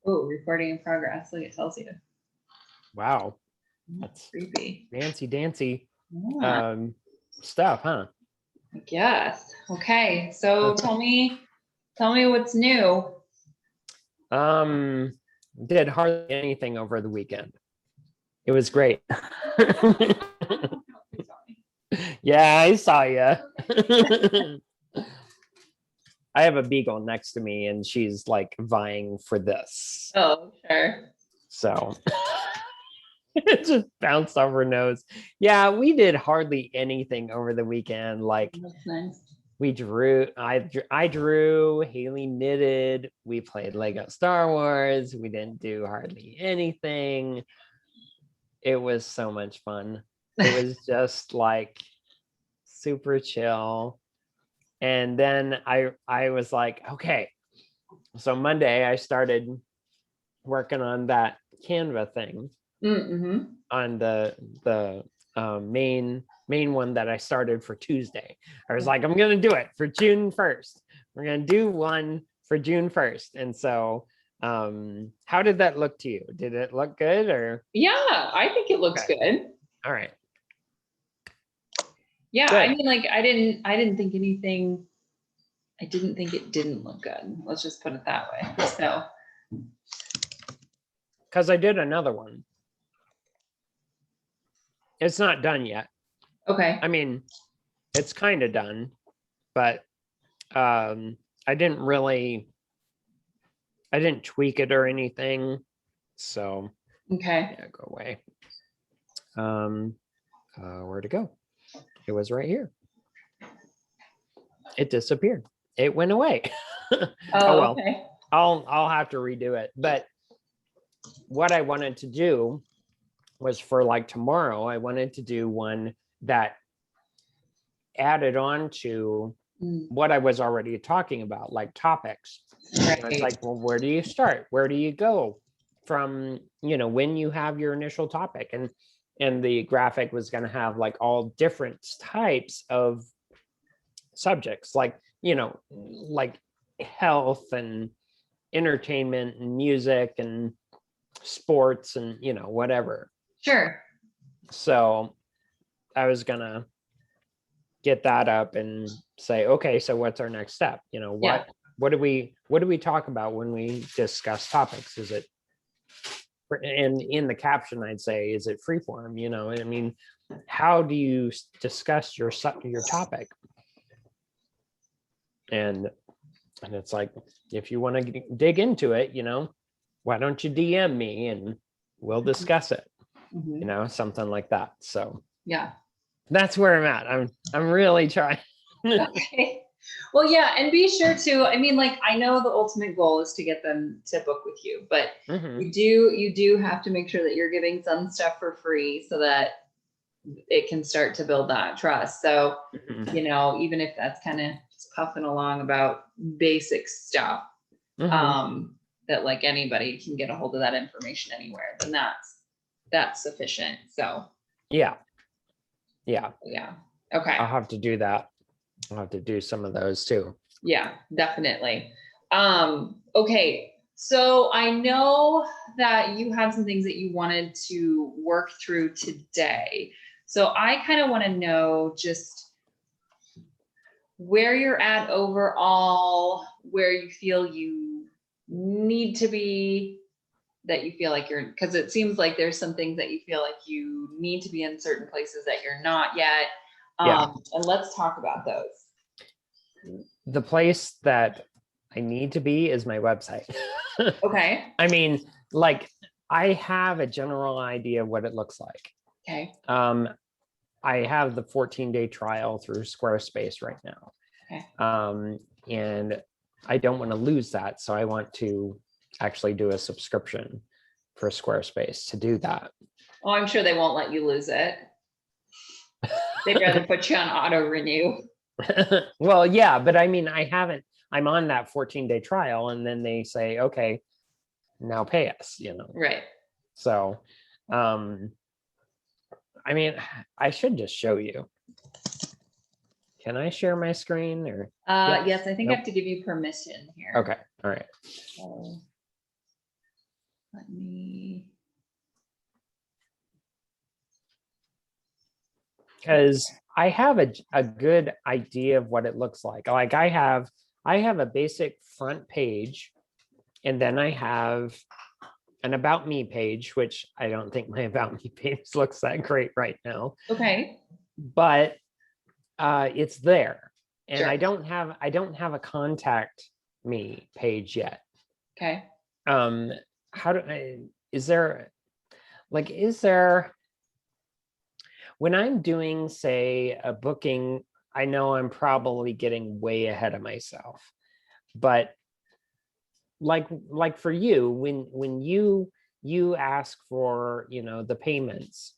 Oh, recording in progress. Look, it tells you. Wow. That's creepy. fancy dancy Yeah, stuff, huh? I guess. Okay, so tell me what's new. Did hardly anything over the weekend. It was great. Yeah, I saw you. I have a beagle next to me and she's like vying for this. Oh, sure. So it just bounced off her nose. Yeah, we did hardly anything over the weekend. Like That's nice. we drew, I drew, Haley knitted, we played Lego Star Wars. We didn't do hardly anything. It was so much fun. It was just like super chill. And then I was like, okay. So Monday I started working on that Canva thing Mm-hmm. on the main one that I started for Tuesday. I was like, I'm gonna do it for June 1st. We're gonna do one for June 1st. And so how did that look to you? Did it look good or? Yeah, I think it looks good. All right. Yeah, Good. I mean, like I didn't think anything. I didn't think it didn't look good. Let's just put it that way. So Because I did another one. It's not done yet. okay. I mean, it's kind of done, but I didn't tweak it or anything. So Okay. yeah, go away. Where'd it go? It was right here. It disappeared. It went away. Oh, well. okay. I'll have to redo it. But what I wanted to do was for like tomorrow, I wanted to do one that added on to what I was already talking about, like topics. Right. It's like, well, where do you start? Where do you go from, when you have your initial topic? And the graphic was going to have like all different types of subjects, like, like health and entertainment and music and sports and, whatever. Sure. So I was going to get that up and say, okay, so what's our next step? What do we talk about when we discuss topics? Is it, and in the caption I'd say, is it free form? I mean, how do you discuss your topic? And it's like, if you want to dig into it, why don't you DM me and we'll discuss it? Something like that. So yeah, that's where I'm at. I'm really trying. Okay. Well, yeah, and be sure to, I mean, like, I know the ultimate goal is to get them to book with you, but you do have to make sure that you're giving some stuff for free so that it can start to build that trust. So, even if that's kind of just puffing along about basic stuff, that like anybody can get a hold of that information anywhere, then that's sufficient. So yeah. Okay. I'll have to do that. I'll have to do some of those too. Yeah, definitely. Okay. So I know that you have some things that you wanted to work through today. So I kind of want to know just where you're at overall, where you feel you need to be, that you feel like you're, because it seems like there's some things that you feel like you need to be in certain places that you're not yet. And let's talk about those. The place that I need to be is my website. Okay. I mean, like, I have a general idea of what it looks like. Okay. I have the 14-day trial through Squarespace right now. Okay. And I don't want to lose that. So I want to actually do a subscription for Squarespace to do that. Oh, I'm sure they won't let you lose it. They'd rather put you on auto renew. Well, yeah, but I mean, I'm on that 14-day trial and then they say, okay, now pay us, Right. So, I mean, I should just show you. Can I share my screen or? Yes, I think I have to give you permission here. Okay. All right. because I have a good idea of what it looks like. Like I have a basic front page, and then I have an about me page, which I don't think my about me page looks that great right now, Okay. but it's there. And Sure. I don't have a contact me page yet. Okay. How do I, is there when I'm doing, say, a booking, I know I'm probably getting way ahead of myself, but like for you, when you ask for, the payments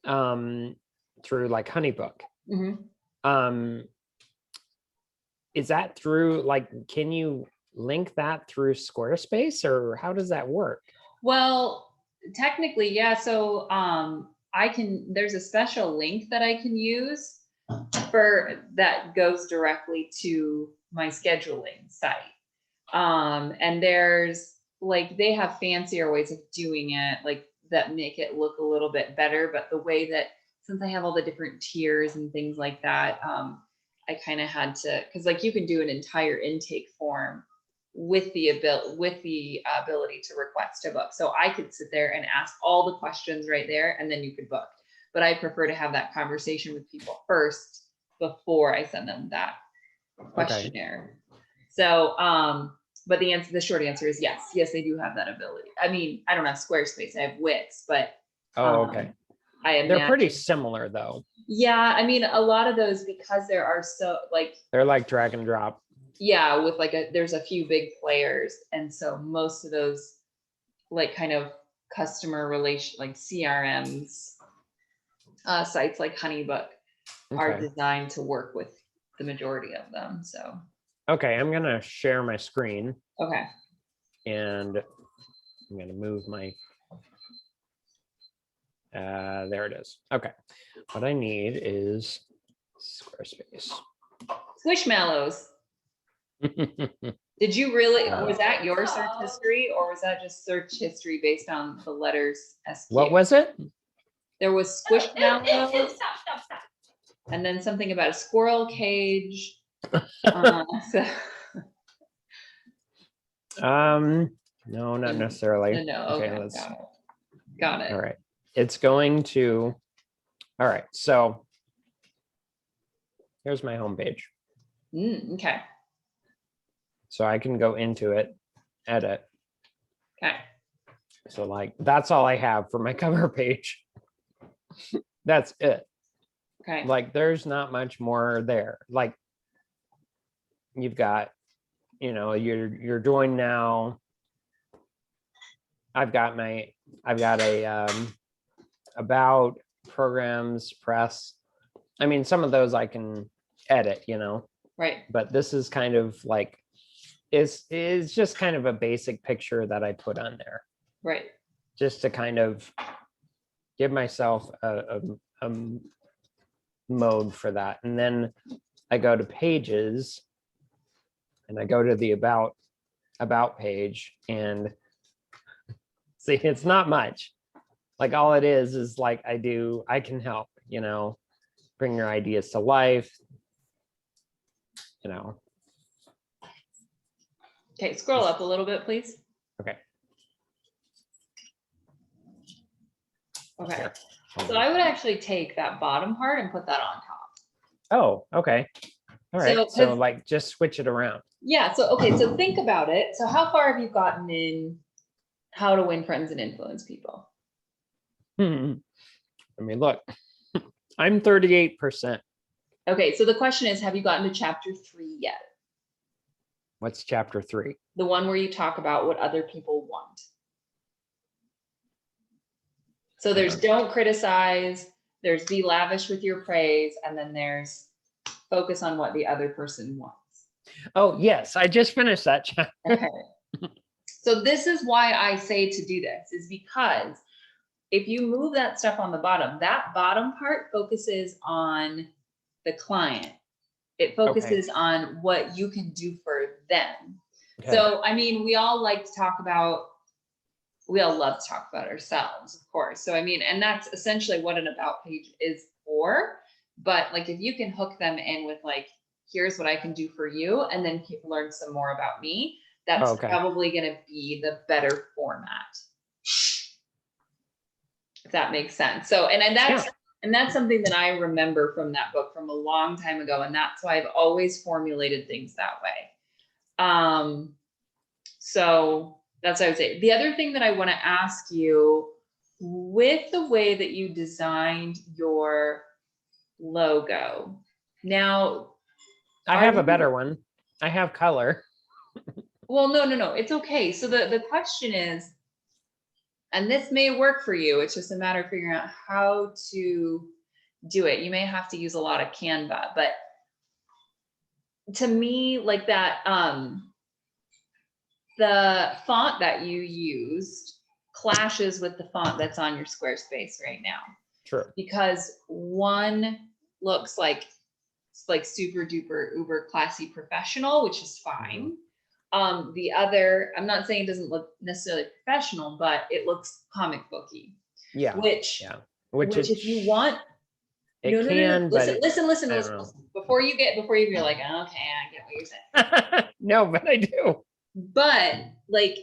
through like Honeybook, hmm um is that through, like, can you link that through Squarespace, or how does that work? Well, technically, yeah. So there's a special link that I can use for that goes directly to my scheduling site. And there's like they have fancier ways of doing it, like that make it look a little bit better. But the way that since I have all the different tiers and things like that, I kind of had to because like you can do an entire intake form with the ability to request a book. So I could sit there and ask all the questions right there, and then you could book. But I prefer to have that conversation with people first before I send them that questionnaire. So, but the short answer is yes. Yes, they do have that ability. I mean, I don't have Squarespace, I have Wix, but Oh, okay. I They're pretty imagine, similar though. yeah, I mean, a lot of those because there are so like, They're like drag and drop. yeah, with there's a few big players. And so most of those like kind of customer relation, like CRMs, sites like Honeybook are Okay. designed to work with the majority of them. So, Okay, I'm gonna share my screen okay. and I'm gonna move my there it is. Okay. What I need is Squarespace. Squishmallows. Did you really, was that your search history or was that just search history based on the letters SQ? What was it? There was Squishmallows and then something about a squirrel cage. So, No, not necessarily. no, Okay, okay, let's. got it. All right. It's going to. All right. So here's my home page. Okay. So I can go into it, edit. Okay. So like that's all I have for my cover page. That's it. Okay. Like there's not much more there. Like you've got, you're joined now. I've got a about programs, press. I mean, some of those I can edit, Right. but this is kind of like is just kind of a basic picture that I put on there. Right. Just to kind of give myself a mode for that. And then I go to pages and I go to the about page and see, it's not much. Like all it is like I can help, bring your ideas to life, Okay, scroll up a little bit, please. Okay. Okay. Here. So I would actually take that bottom part and put that on top. Oh, okay. All right. So 'cause- like just switch it around. Yeah. So, okay. So think about it. So how far have you gotten in How to Win Friends and Influence People? I mean, look, I'm 38%. Okay. So the question is, have you gotten to chapter 3 yet? What's chapter 3? The one where you talk about what other people want. So there's don't criticize, there's be lavish with your praise, and then there's focus on what the other person wants. Oh, yes. I just finished that chapter. Okay. So this is why I say to do this, is because if you move that stuff on the bottom, that bottom part focuses on the client. It focuses on what you can do for them. Okay. So, I mean, we all love to talk about ourselves, of course. So, I mean, and that's essentially what an about page is for. But like, if you can hook them in with like, here's what I can do for you, and then learn some more about me, that's Okay. probably going to be the better format. If that makes sense. So, and that's something that I remember from that book from a long time ago. And that's why I've always formulated things that way. So that's what I would say. The other thing that I want to ask you, with the way that you designed your logo, now I have a better one. I have color. Well, no, it's okay. So the question is, and this may work for you, it's just a matter of figuring out how to do it. You may have to use a lot of Canva, but to me, like that, the font that you used clashes with the font that's on your Squarespace right now. True. Because one looks like it's like super duper uber classy professional, which is fine. The other, I'm not saying it doesn't look necessarily professional, but it looks comic booky. Yeah. Which Which if you want, it no, can, but listen. Before you you're like, okay, I get what you're saying. No, but I do. But like,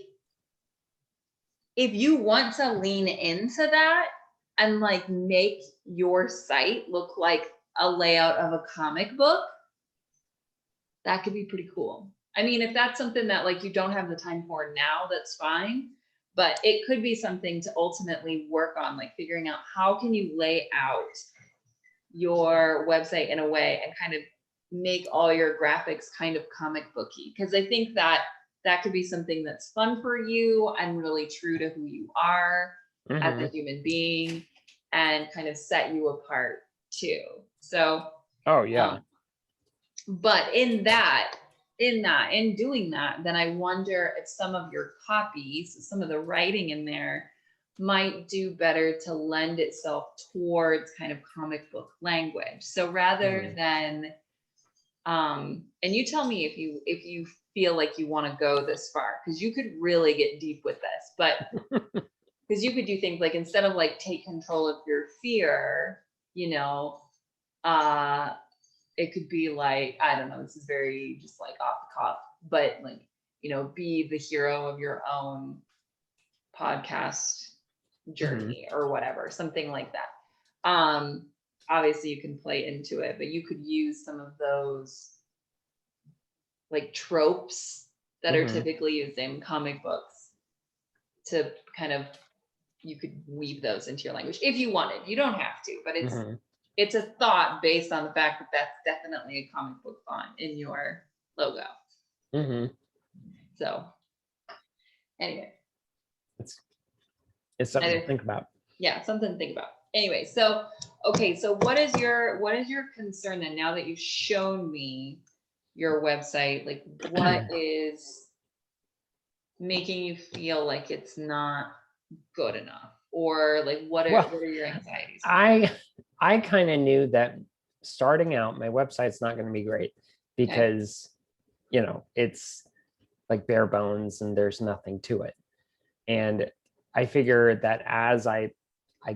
if you want to lean into that and like make your site look like a layout of a comic book, that could be pretty cool. I mean, if that's something that like you don't have the time for now, that's fine. But it could be something to ultimately work on, like figuring out how can you lay out your website in a way and kind of make all your graphics kind of comic booky. Because I think that could be something that's fun for you and really true to who you are as a human being, and kind of set you apart too. So, oh yeah. But in doing that, then I wonder if some of your copies, some of the writing in there might do better to lend itself towards kind of comic book language. So rather than, and you tell me if you feel like you want to go this far, because you could really get deep with this, but because you could do things like, instead of like take control of your fear, it could be like, I don't know, this is very just like off the cuff, but like, be the hero of your own podcast journey or whatever, something like that. Obviously you can play into it, but you could use some of those like tropes that are typically used in comic books to kind of, you could weave those into your language if you wanted. You don't have to, but it's a thought based on the fact that that's definitely a comic book font in your logo. So anyway, it's something to think about. Yeah, something to think about. Anyway, so okay, so what is your concern then, now that you've shown me your website? Like, what is making you feel like it's not good enough, or like what are your anxieties? I kind of knew that starting out, my website's not going to be great because it's like bare bones and there's nothing to it. And I figured that as I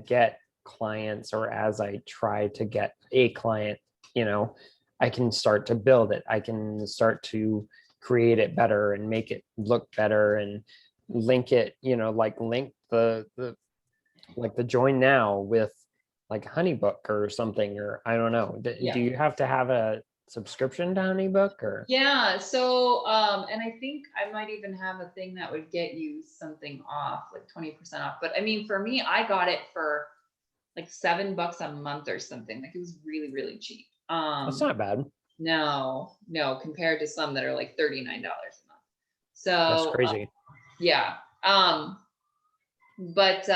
get clients, or as I try to get a client, I can start to build it. I can start to create it better and make it look better and link it, like link the like the join now with like HoneyBook or something, or I don't know. Do you have to have a subscription to HoneyBook or? Yeah. So, and I think I might even have a thing that would get you something off, like 20% off. But I mean, for me, I got it for like $7 a month or something. Like, it was really, really cheap. That's not bad. No, compared to some that are like $39 a month. So that's crazy. Yeah. But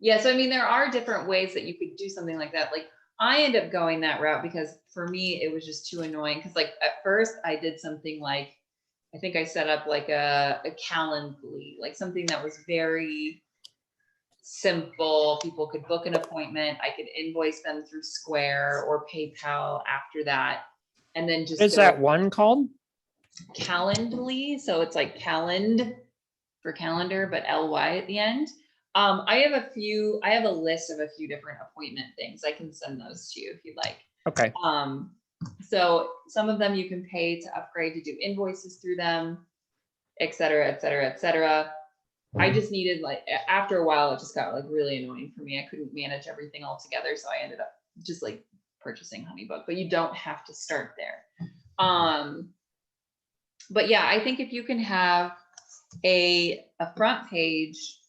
yeah, so I mean, there are different ways that you could do something like that. Like, I end up going that route because for me, it was just too annoying. Cause like at first I did something like, I think I set up like a Calendly, like something that was very simple. People could book an appointment. I could invoice them through Square or PayPal after that. And then just is that one called Calendly? So it's like calend for calendar, but LY at the end. I have a list of a few different appointment things. I can send those to you if you'd like. Okay. So some of them you can pay to upgrade to do invoices through them, et cetera, et cetera, et cetera. I just needed, like, after a while, it just got like really annoying for me. I couldn't manage everything all together. So I ended up just like purchasing HoneyBook, but you don't have to start there. But yeah, I think if you can have a front page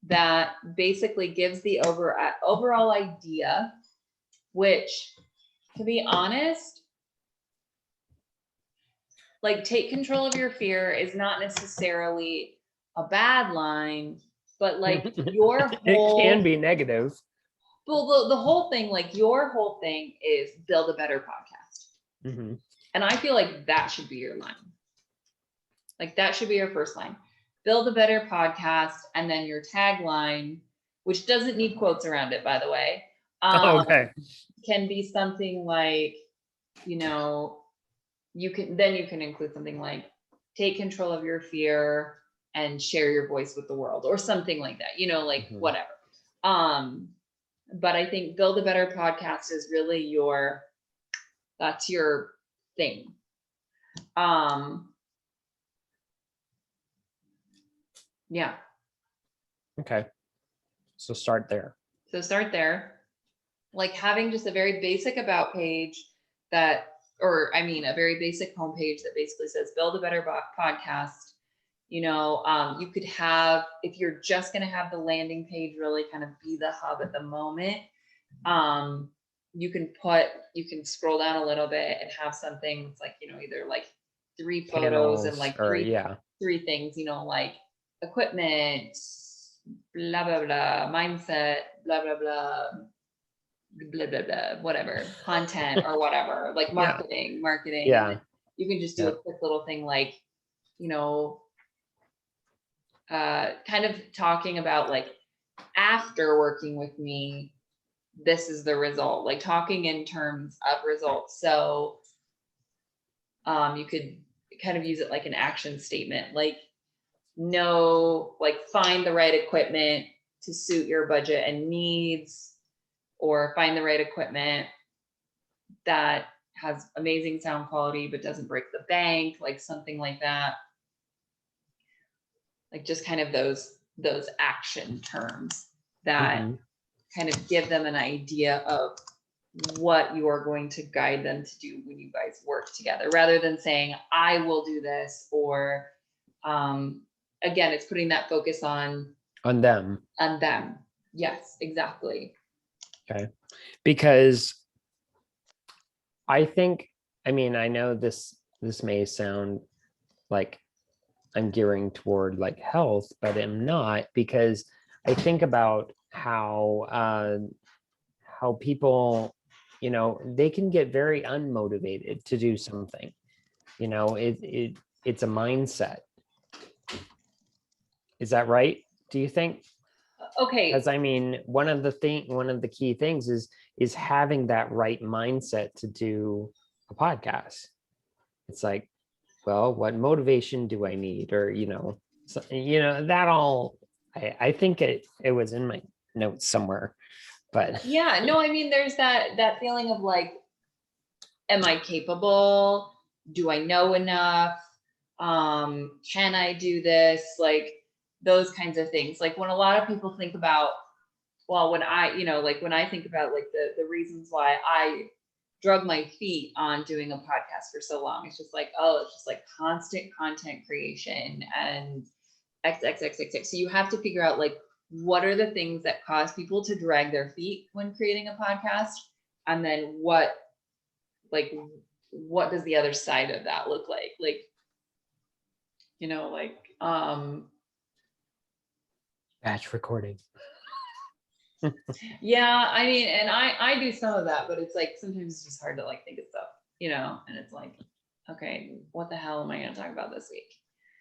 that basically gives the overall idea, which, to be honest, like, take control of your fear is not necessarily a bad line, but like your whole, It can be negative. well, the whole thing, like your whole thing is build a better podcast. Mhm. And I feel like that should be your line. Like that should be your first line. Build a better podcast, and then your tagline, which doesn't need quotes around it, by the way, Okay. can be something like, you know, you can include something like, take control of your fear and share your voice with the world, or something like that, you know, like whatever. But I think build a better podcast is really that's your thing. Yeah. Okay. So start there. So start there. Like having just a very basic about page a very basic homepage that basically says build a better podcast. You know, you could have, if you're just going to have the landing page really kind of be the hub at the moment, you can scroll down a little bit and have something that's like, you know, either like 3 photos and like three things, you know, like equipment, blah, blah, blah, mindset, blah, blah, blah, blah, blah, blah, whatever, content or whatever, like marketing. Yeah. You can just do a quick little thing like, you know, kind of talking about like, after working with me, this is the result, like talking in terms of results. So you could kind of use it like an action statement, like find the right equipment to suit your budget and needs, or find the right equipment that has amazing sound quality but doesn't break the bank, like something like that. Like just kind of those action terms that kind of give them an idea of what you are going to guide them to do when you guys work together, rather than saying, I will do this, or again, it's putting that focus on them. Yes, exactly. Okay. Because I think, I mean, I know this may sound like I'm gearing toward like health, but I'm not, because I think about how people, you know, they can get very unmotivated to do something. You know, it's a mindset. Is that right? Do you think? Okay. Because I mean, one of the key things is having that right mindset to do a podcast. It's like, well, what motivation do I need? Or, you know, that all, I think it was in my notes somewhere, but yeah, no, I mean, there's that feeling of like, am I capable? Do I know enough? Can I do this? Like those kinds of things. Like when a lot of people think about, well, when I think about like the reasons why I drug my feet on doing a podcast for so long, it's just like, it's just like constant content creation and XXXXX. So you have to figure out like, what are the things that cause people to drag their feet when creating a podcast? And then what does the other side of that look like? Like, you know, like, batch recording. Yeah, I mean, and I do some of that, but it's like, sometimes it's just hard to like think of stuff, you know, and it's like, okay, what the hell am I going to talk about this week?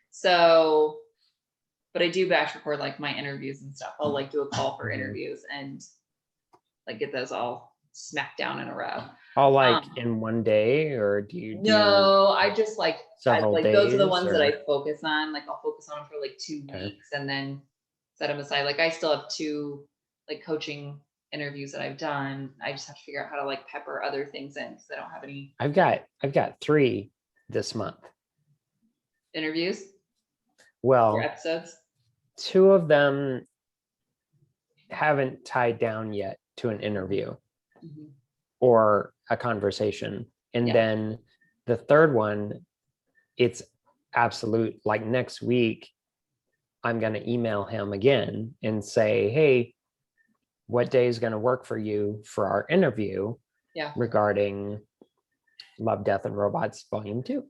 So, but I do batch record like my interviews and stuff. I'll like do a call for interviews and like get those all smacked down in a row. All like in one day, or do you No, I just like several days, those are the ones that I focus on. Like I'll focus on them for like 2 weeks, and then set them aside. Like I still have 2 like coaching interviews that I've done. I just have to figure out how to like pepper other things in because I don't have any I've got 3 this month. interviews or Well, episodes. 2 of them haven't tied down yet to an interview Mhm. or a conversation. And Yeah. then the third one, it's absolute, like next week, I'm going to email him again and say, hey, what day is going to work for you for our interview Yeah. regarding Love, Death, and Robots Volume 2?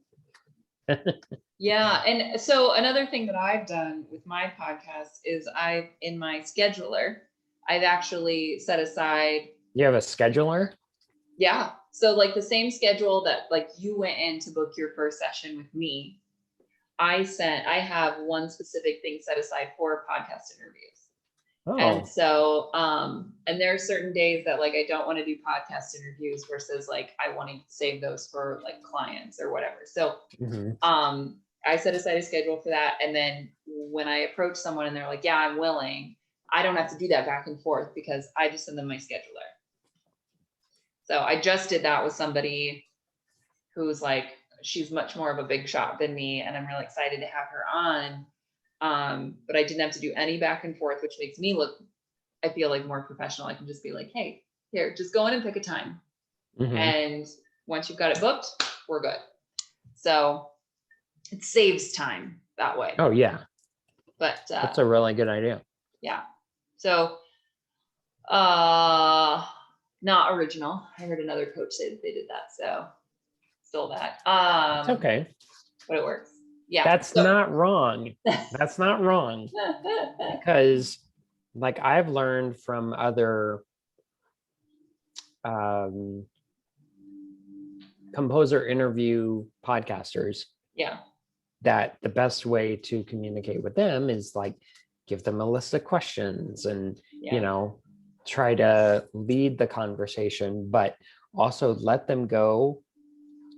Yeah. And so another thing that I've done with my podcast is in my scheduler, I've actually set aside. You have a scheduler? Yeah. So like the same schedule that like you went in to book your first session with me, I have one specific thing set aside for podcast interviews. And Oh, so, and there are certain days that like I don't want to do podcast interviews versus like I want to save those for like clients or whatever. So, mhm. I set aside a schedule for that. And then when I approach someone and they're like, yeah, I'm willing, I don't have to do that back and forth because I just send them my scheduler. So I just did that with somebody who's like, she's much more of a big shot than me. And I'm really excited to have her on. But I didn't have to do any back and forth, which makes me look, I feel like more professional. I can just be like, hey, here, just go in and pick a time. Mhm. And once you've got it booked, we're good. So it saves time that way. Oh, yeah. But That's a really good idea. yeah. So not original. I heard another coach say that they did that. So still that. It's okay. But it works. Yeah. That's not wrong. That's not wrong. Because like I've learned from other composer interview podcasters yeah. that the best way to communicate with them is like give them a list of questions and Yeah. you know, try to lead the conversation, but also let them go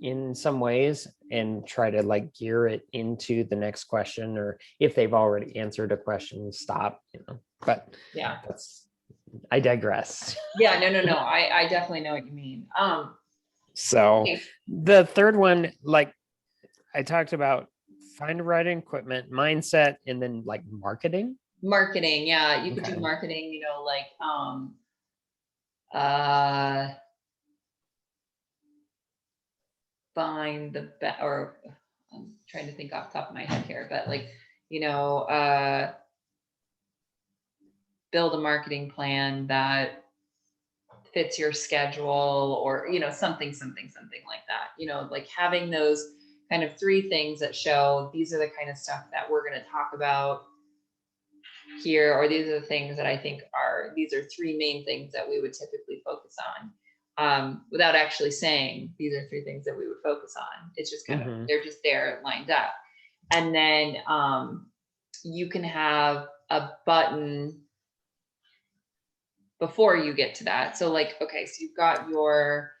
in some ways and try to like gear it into the next question, or if they've already answered a question, stop, you know. But Yeah. I digress. Yeah, no. I definitely know what you mean. So okay. the third one, like I talked about, find the right equipment, mindset, and then like marketing. Marketing, yeah, you could do Okay. marketing, you know, like find the best, or I'm trying to think off the top of my head here, but like, you know, build a marketing plan that fits your schedule, or you know, something like that. You know, like having those kind of 3 things that show these are the kind of stuff that we're going to talk about here, or these are the things that I think these are 3 main things that we would typically focus on, without actually saying these are 3 things that we would focus on. It's just kind of, they're just there lined up. And then you can have a button before you get to that. So like, okay, so you've got your,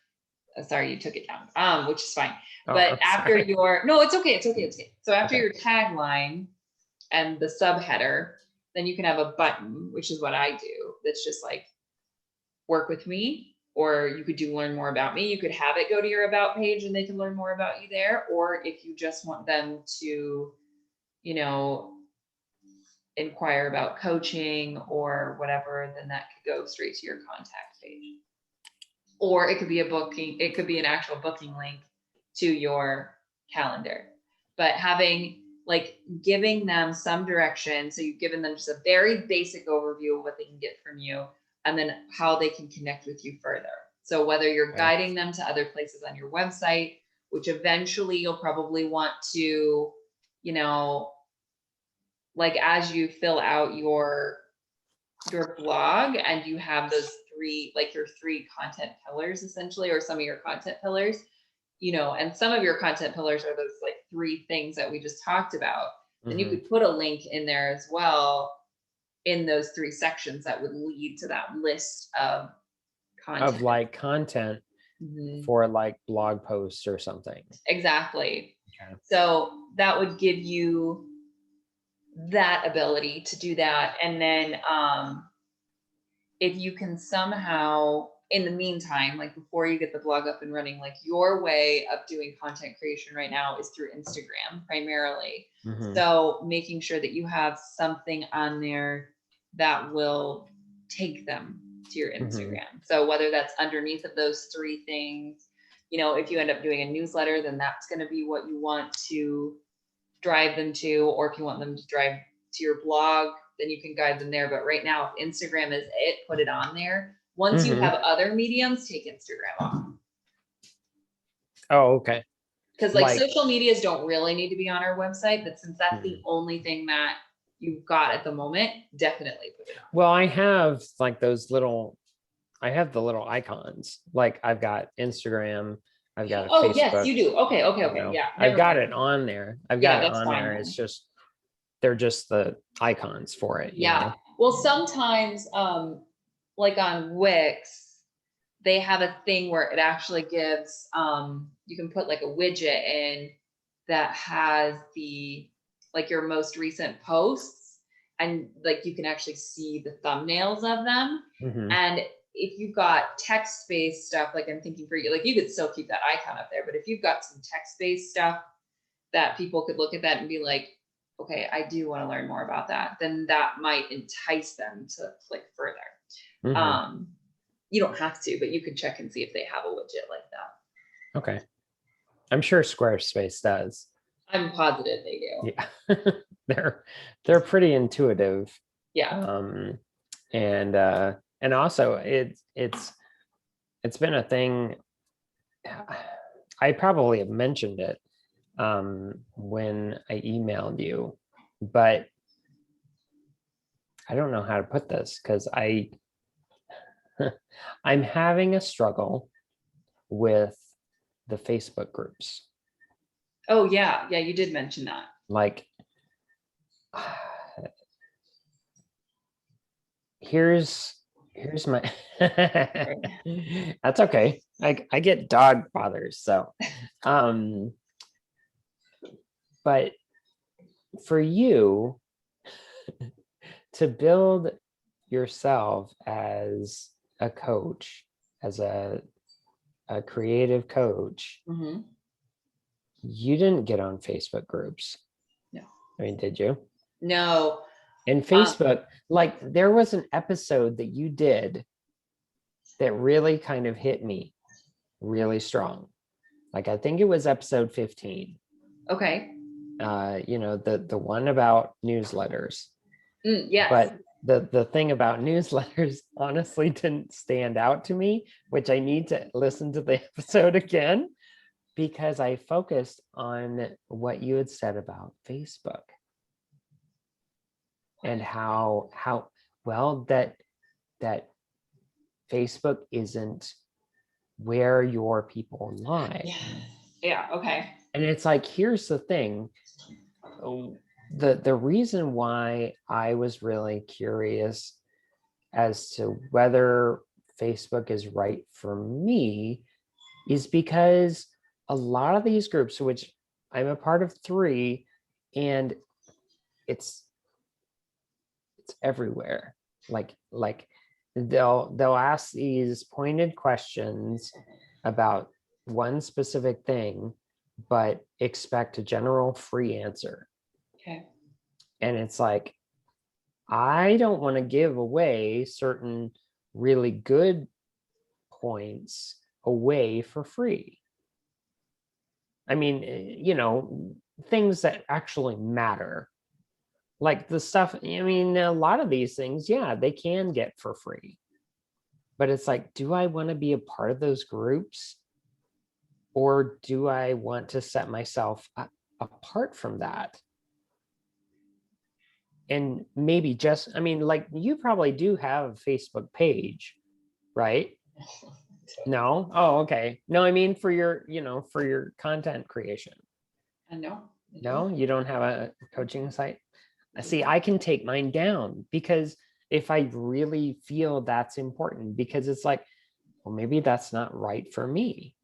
sorry, you took it down, which is fine. But after no, it's okay. So after your tagline and the subheader, then you can have a button, which is what I do. That's just like, work with me, or you could do learn more about me. You could have it go to your about page and they can learn more about you there. Or if you just want them to, you know, inquire about coaching or whatever, then that could go straight to your contact page. Or it could be a booking, it could be an actual booking link to your calendar. But having like giving them some direction. So you've given them just a very basic overview of what they can get from you, and then how they can connect with you further. So whether you're guiding them to other places on your website, which eventually you'll probably want to, you know, like as you fill out your blog and you have those 3, like your 3 content pillars essentially, or some of your content pillars, you know, and some of your content pillars are those like 3 things that we just talked about. Then you could put a link in there as well in those 3 sections that would lead to that list of content. Of like content for like blog posts or something. Exactly. Okay. So that would give you that ability to do that. And then if you can somehow, in the meantime, like before you get the blog up and running, like your way of doing content creation right now is through Instagram primarily. So making sure that you have something on there that will take them to your Instagram. So whether that's underneath of those three things, you know, if you end up doing a newsletter, then that's going to be what you want to drive them to, or if you want them to drive to your blog, then you can guide them there. But right now, if Instagram is it, put it on there. Once you have other mediums, take Instagram off. Oh, okay. Because like social medias don't really need to be on our website, but since that's the only thing that you've got at the moment, definitely put it on. Well, I have like those little, I have the little icons. Like I've got Instagram, I've got a Facebook. Yes, you do. Okay. Yeah. I've got it on there. I've got it on there. Then. It's just, they're just the icons for it. Yeah. You know? Well, sometimes like on Wix, they have a thing where it actually gives, you can put like a widget in that has the, like your most recent posts, and like you can actually see the thumbnails of them. And if you've got text-based stuff, like I'm thinking for you, like you could still keep that icon up there, but if you've got some text-based stuff that people could look at that and be like, okay, I do want to learn more about that, then that might entice them to click further. You don't have to, but you can check and see if they have a widget like that. Okay. I'm sure Squarespace does. I'm positive they do. Yeah. they're pretty intuitive. Yeah. And also it's been a thing. I probably have mentioned it when I emailed you, but I don't know how to put this because I'm having a struggle with the Facebook groups. Oh yeah, you did mention that. Like, here's my that's okay. I get dog bothers, so but for you to build yourself as a coach, as a creative coach, you didn't get on Facebook groups. No. I mean, did you? No. And Facebook, like there was an episode that you did that really kind of hit me really strong. Like I think it was episode 15. Okay. You know, the one about newsletters. Yes. But the thing about newsletters honestly didn't stand out to me, which I need to listen to the episode again, because I focused on what you had said about Facebook and how well that Facebook isn't where your people lie. Yeah. Okay. And it's like, here's the thing. The reason why I was really curious as to whether Facebook is right for me is because a lot of these groups, which I'm a part of 3, and it's everywhere. Like they'll ask these pointed questions about one specific thing, but expect a general free answer. Okay. And it's like, I don't want to give away certain really good points away for free. I mean, you know, things that actually matter. Like the stuff, I mean, a lot of these things, yeah, they can get for free. But it's like, do I want to be a part of those groups? Or do I want to set myself apart from that? And maybe just, I mean, like you probably do have a Facebook page, right? No? Oh, okay. No, I mean for your, you know, for your content creation. No, you don't have a coaching site? See, I can take mine down because if I really feel that's important, because it's like, well, maybe that's not right for me.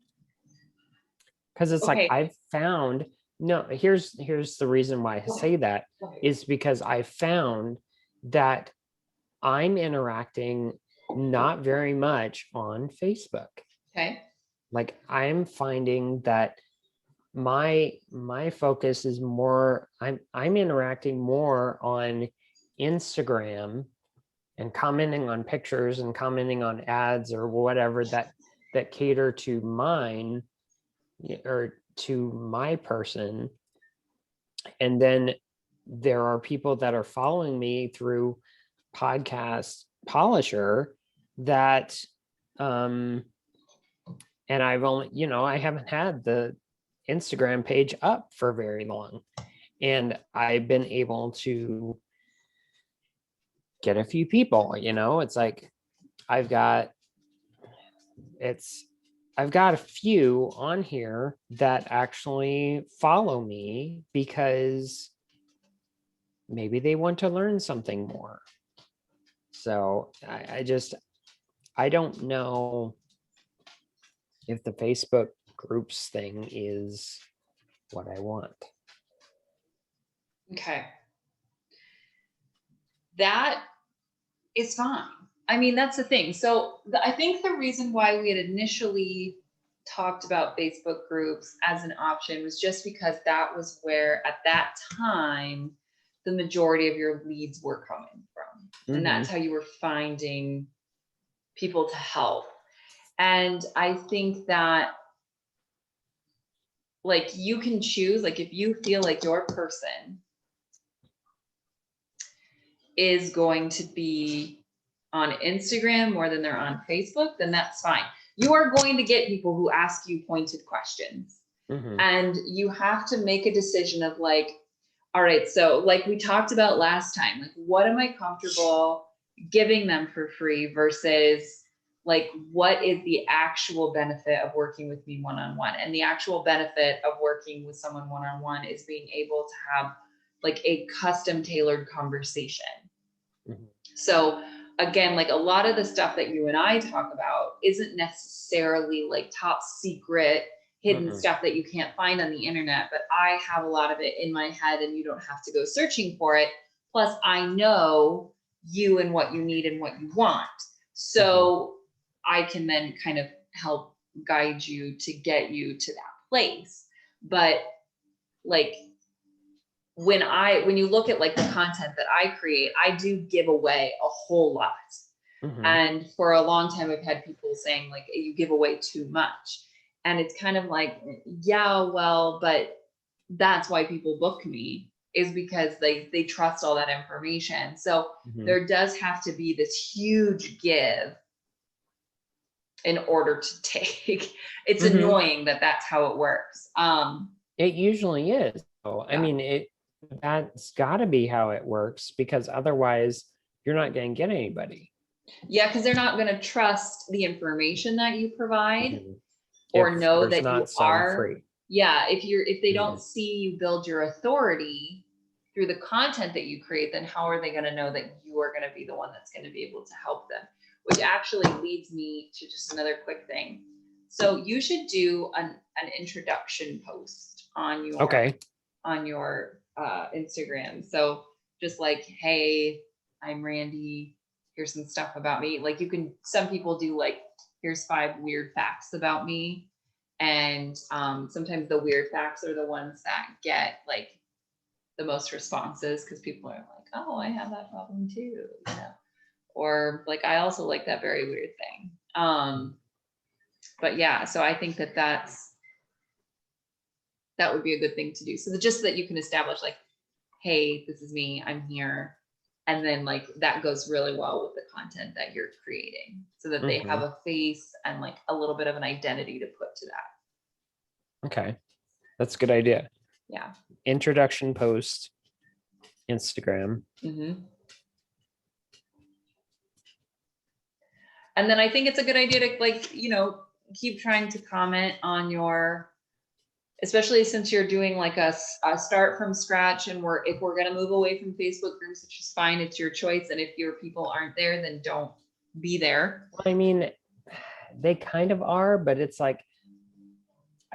Because it's like, I've found No, here's the reason why I say that Okay. is because I found that I'm interacting not very much on Facebook. Okay. Like I'm finding that my focus is more, I'm interacting more on Instagram and commenting on pictures and commenting on ads or whatever that cater to mine or to my person. And then there are people that are following me through Podcast Polisher that um and I've only, I haven't had the Instagram page up for very long, and I've been able to get a few people. It's like I've got it's I've got a few on here that actually follow me because maybe they want to learn something more. So I don't know if the Facebook groups thing is what I want. Okay. That is fine. I mean, that's the thing. So I think the reason why we had initially talked about Facebook groups as an option was just because that was where at that time the majority of your leads were coming from. And that's how you were finding people to help. And I think that like you can choose, like if you feel like your person is going to be on Instagram more than they're on Facebook, then that's fine. You are going to get people who ask you pointed questions. And you have to make a decision of like, all right, so like we talked about last time, like what am I comfortable giving them for free versus like what is the actual benefit of working with me one-on-one? And the actual benefit of working with someone one-on-one is being able to have like a custom tailored conversation. So again, like a lot of the stuff that you and I talk about isn't necessarily like top secret hidden stuff that you can't find on the internet, but I have a lot of it in my head and you don't have to go searching for it. Plus I know you and what you need and what you want. So I can then kind of help guide you to get you to that place. But like when you look at like the content that I create, I do give away a whole lot. And for a long time, I've had people saying like, you give away too much. And it's kind of like, yeah, well, but that's why people book me is because they trust all that information. So there does have to be this huge give in order to take. It's annoying that that's how it works. It usually is. So, I mean, that's got to be how it works because otherwise you're not going to get anybody. Yeah, because they're not going to trust the information that you provide or know that you are free. Yeah, if they don't see you build your authority through the content that you create, then how are they going to know that you are going to be the one that's going to be able to help them? Which actually leads me to just another quick thing. So you should do an introduction post on your Instagram. So just like, hey, I'm Randy. Here's some stuff about me. Like some people do like, here's 5 weird facts about me. And sometimes the weird facts are the ones that get like the most responses because people are like, oh, I have that problem too, or like, I also like that very weird thing. But yeah, so I think that would be a good thing to do. So just that you can establish like, hey, this is me, I'm here. And then like that goes really well with the content that you're creating so that they have a face and like a little bit of an identity to put to that. Okay. That's a good idea. Yeah. Introduction post, Instagram. And then I think it's a good idea to like, keep trying to comment on especially since you're doing like a start from scratch, and if we're going to move away from Facebook groups, which is fine, it's your choice. And if your people aren't there, then don't be there. I mean, they kind of are, but it's like,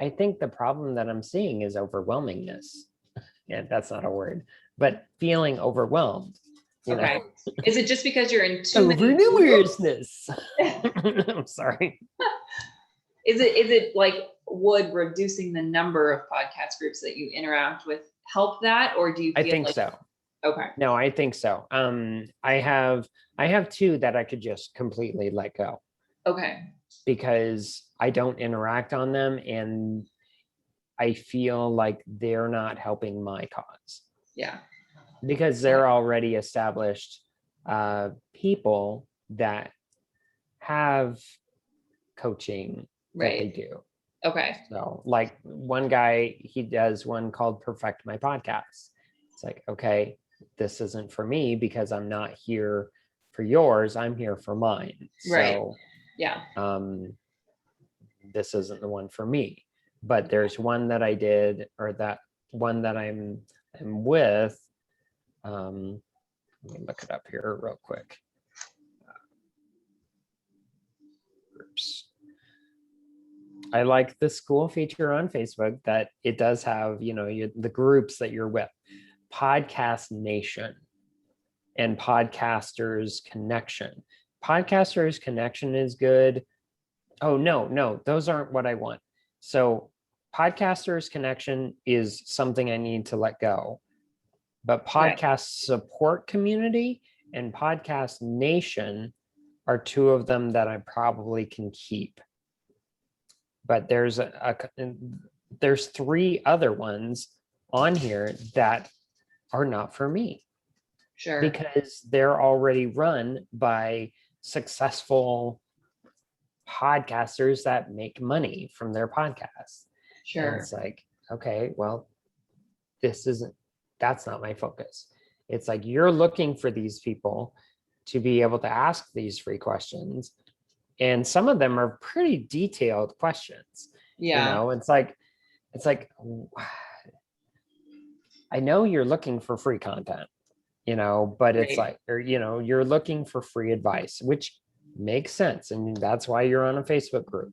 I think the problem that I'm seeing is overwhelmingness. Yeah, that's not a word, but feeling overwhelmed. You know, Okay. Is it just because you're in too many groups? overnumerousness. I'm sorry. Is it like, would reducing the number of podcast groups that you interact with help that, or do you I feel think like, so. okay, No, I think so. I have two that I could just completely let go okay, because I don't interact on them and I feel like they're not helping my cause yeah, because they're already established people that have coaching that they right, do. okay, So like one guy, he does one called Perfect My Podcast. It's like, okay, this isn't for me because I'm not here for yours. I'm here for mine. right, So yeah, this isn't the one for me. But there's one that I did, or that one that I'm with. Let me look it up here real quick. Groups. I like the school feature on Facebook that it does have, the groups that you're with. Podcast Nation and Podcasters Connection. Podcasters Connection is good. Oh, no, those aren't what I want. So Podcasters Connection is something I need to let go. But Podcast Support Community and Podcast Nation are two of them that I probably can keep. But there's there's three other ones on here that are not for me sure, because they're already run by successful podcasters that make money from their podcasts. And sure, it's like, okay, well, that's not my focus. It's like you're looking for these people to be able to ask these free questions. And some of them are pretty detailed questions. yeah, It's like, I know you're looking for free content, but it's right, like, or, you're looking for free advice, which makes sense. And that's why you're on a Facebook group.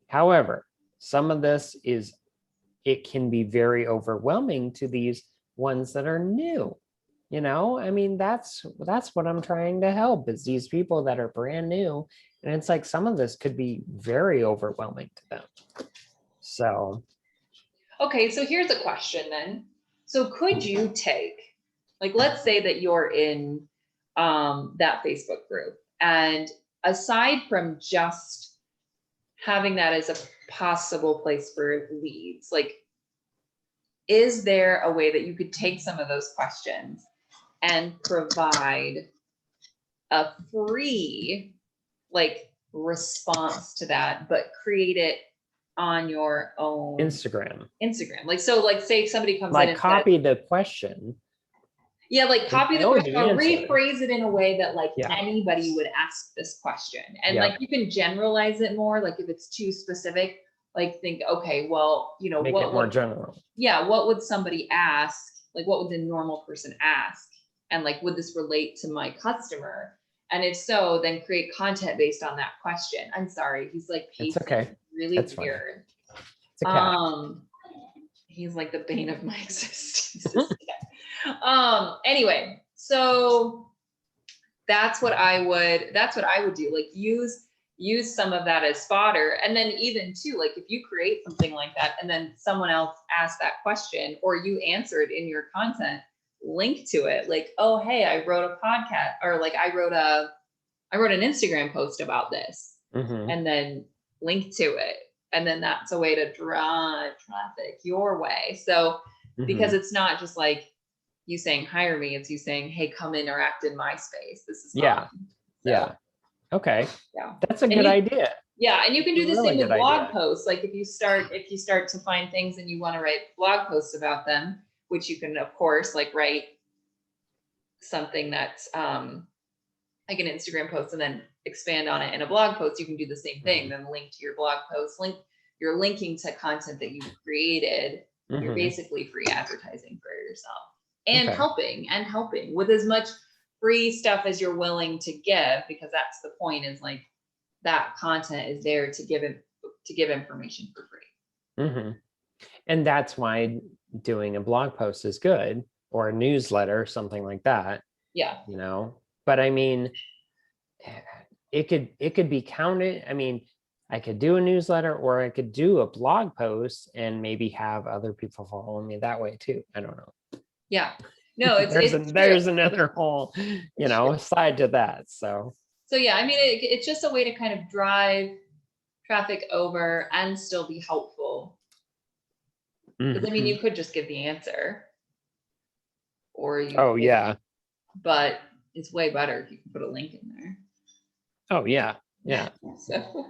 However, some of this it can be very overwhelming to these ones that are new. I mean, that's what I'm trying to help is these people that are brand new. And it's like some of this could be very overwhelming to them. So okay. So here's a question then. So could you take, like, let's say that you're in that Facebook group, and aside from just having that as a possible place for leads, like, is there a way that you could take some of those questions and provide a free, like, response to that, but create it on your own Instagram, Like, so, like, say somebody comes in like and says, copy the question. yeah, like copy the know the question or answer. rephrase it in a way that like Yeah. anybody would ask this question. And Yeah. like you can generalize it more, like if it's too specific, like think, okay, well, Make what it more would, general. yeah, what would somebody ask? Like what would the normal person ask? And like, would this relate to my customer? And if so, then create content based on that question. I'm sorry, he's like It's pacing okay. really That's fine. weird. It's a cat. He's like the bane of my existence. Anyway, so that's what I would do. Like use some of that as fodder. And then even too, like if you create something like that and then someone else asks that question or you answer it in your content, link to it. Like, oh, hey, I wrote a podcast, or like I wrote an Instagram post about this, and then link to it. And then that's a way to drive traffic your way. So because it's not just like you saying hire me, it's you saying, hey, come interact in my space. This is fun. Yeah. Okay. Yeah. That's a good idea. Yeah. And you can do the Really same with good blog idea. posts. Like if you start to find things and you want to write blog posts about them, which you can of course like write something that's like an Instagram post and then expand on it in a blog post, you can do the same thing. Then link to your blog post, you're linking to content that you've created. You're basically free advertising for yourself and helping with as much free stuff as you're willing to give, because that's the point, is like that content is there to give information for free. hmm And that's why doing a blog post is good, or a newsletter, something like that, Yeah. you know. But I mean, it could be counted. I mean, I could do a newsletter, or I could do a blog post and maybe have other people follow me that way too. I don't know. Yeah. No, it's true. There's another whole, It's true. side to that. So So yeah, I mean, it's just a way to kind of drive traffic over and still be helpful. Because I mean, mhm. you could just give the answer, or you Oh could, yeah. but it's way better if you can put a link in there. Oh yeah. Yeah. So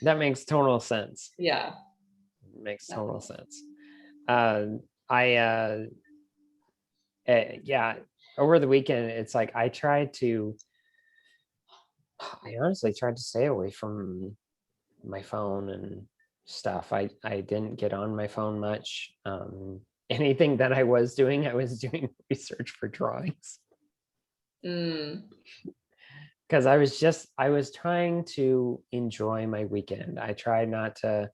That makes total sense. yeah. Makes total sense. Uh, I yeah, over the weekend, it's like I honestly tried to stay away from my phone and stuff. I didn't get on my phone much. Anything that I was doing research for drawings, Mm, because I was trying to enjoy my weekend. I tried not to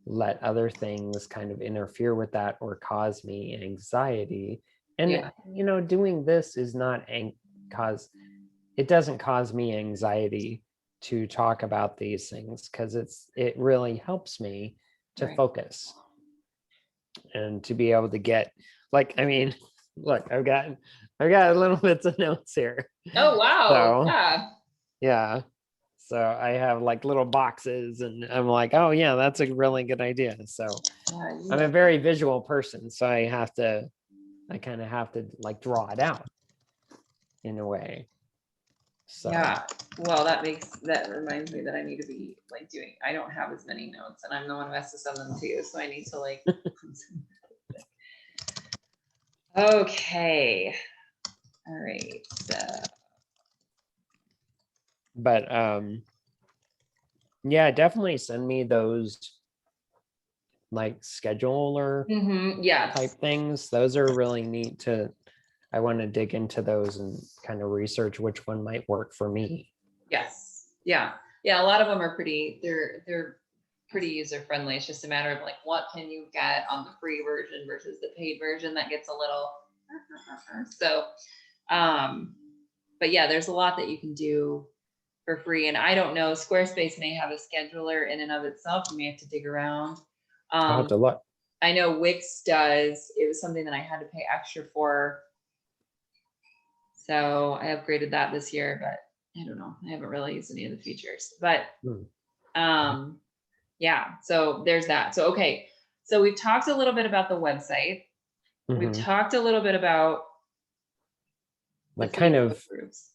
let other things kind of interfere with that or cause me anxiety. And yeah. doing this is not cause it doesn't cause me anxiety to talk about these things, because it really helps me to Right. focus and to be able to get, like, I mean, look, I've got little bits of notes here. Oh wow. So Yeah. yeah. So I have like little boxes, and I'm like, oh yeah, that's a really good idea. So Yeah, I'm a very visual person, so I kind of have to like draw it out in a way. So yeah. Well, that reminds me that I need to be like doing. I don't have as many notes, and I'm the one who has to send them to you, so I need to like. Okay. All right. So. but yeah, definitely send me those like scheduler Yes. type things. Those are really neat I want to dig into those and kind of research which one might work for me. Yes. Yeah. Yeah. A lot of them are pretty. They're pretty user friendly. It's just a matter of like what can you get on the free version versus the paid version that gets a little. So, but yeah, there's a lot that you can do for free. And I don't know, Squarespace may have a scheduler in and of itself. You may have to dig around. I'll have to look. I know Wix does. It was something that I had to pay extra for. So I upgraded that this year, but I don't know. I haven't really used any of the features. But yeah, so there's that. So okay. So we've talked a little bit about the website. We've Mhm. talked a little bit about the Like kind Facebook of, groups.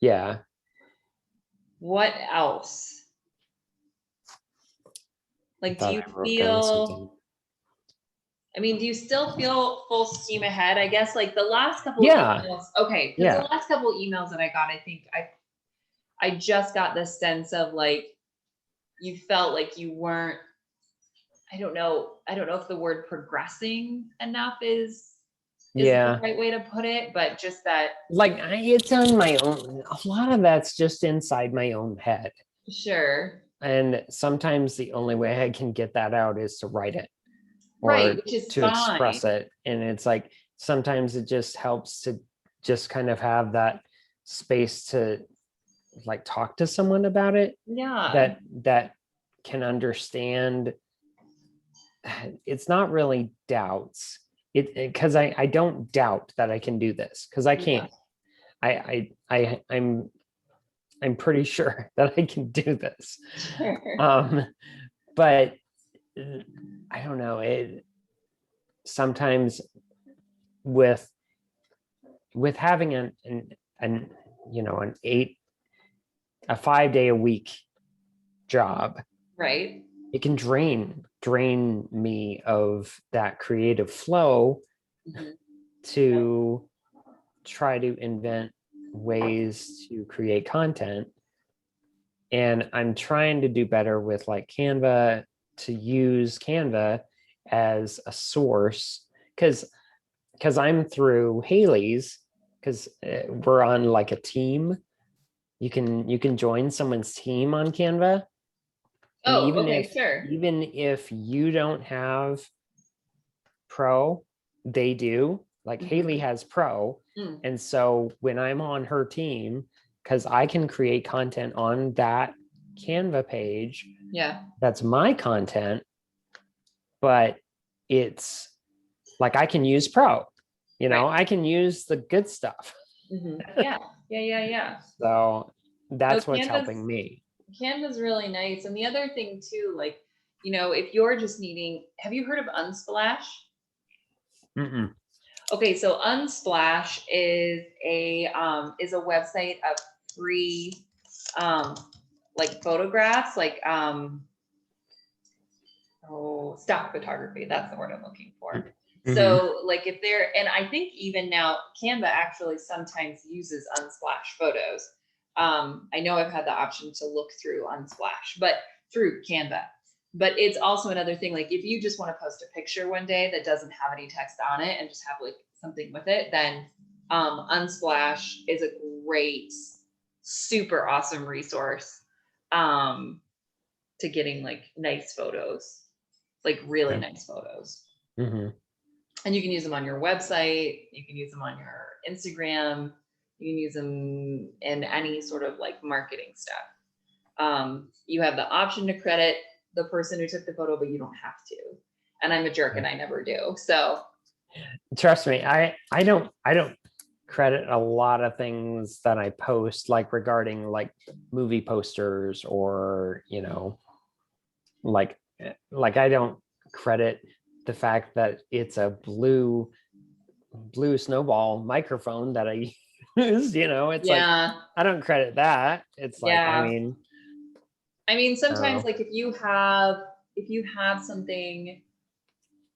yeah. What else? I Like, do thought you I wrote down something. feel, I mean, do you still feel full steam ahead? I guess like the last couple of Yeah. emails, okay, because the Yeah. last couple of emails that I got, I think I just got this sense of like you felt like you weren't, I don't know if the word progressing enough is the Yeah. right way to put it, but just that Like it's on my own. A lot of that's just inside my own head. sure. And sometimes the only way I can get that out is to write it Right, or which is to fine. express it. And it's like sometimes it just helps to just kind of have that space to like talk to someone about it Yeah. that can understand. It's not really doubts. It because I don't doubt that I can do this, because I Yeah. can't. I'm pretty sure that I can do this. Sure. But I don't know. It sometimes with having an an 5 day a week job, Right. it can drain me of that creative flow Mhm. to try to invent ways to create content. And I'm trying to do better with like Canva, to use Canva as a source, because I'm through Haley's, because we're on like a team. You can join someone's team on Canva, And Oh, okay, sure. even if you don't have pro, they do. Like Haley Mhm. has pro. Mm, And so when I'm on her team, because I can create content on that Canva page, yeah. that's my content, but it's like I can use pro, Right. I can use the good stuff. Yeah. Yeah. Yeah. Yeah. So No, that's what's helping me. Canva's really nice. And the other thing too, like, if you're just needing, have you heard of Unsplash? Mm-mm. Okay, so Unsplash is a website of free um like photographs, like stock photography. That's the word I'm looking for. Mm-hmm. So like if they're, and I think even now Canva actually sometimes uses Unsplash photos. I know I've had the option to look through Unsplash, but through Canva. But it's also another thing, like if you just want to post a picture one day that doesn't have any text on it and just have like something with it, then Unsplash is a great, super awesome resource um, to getting like nice photos, like really nice photos. Mm-hmm. And you can use them on your website, you can use them on your Instagram, you can use them in any sort of like marketing stuff. You have the option to credit the person who took the photo, but you don't have to. And I'm a jerk and I never do. So Trust me, I don't credit a lot of things that I post, like regarding like movie posters, or like I don't credit the fact that it's a blue snowball microphone that I use. It's like yeah, I don't credit that. It's like, yeah. I mean, sometimes oh, like if you have something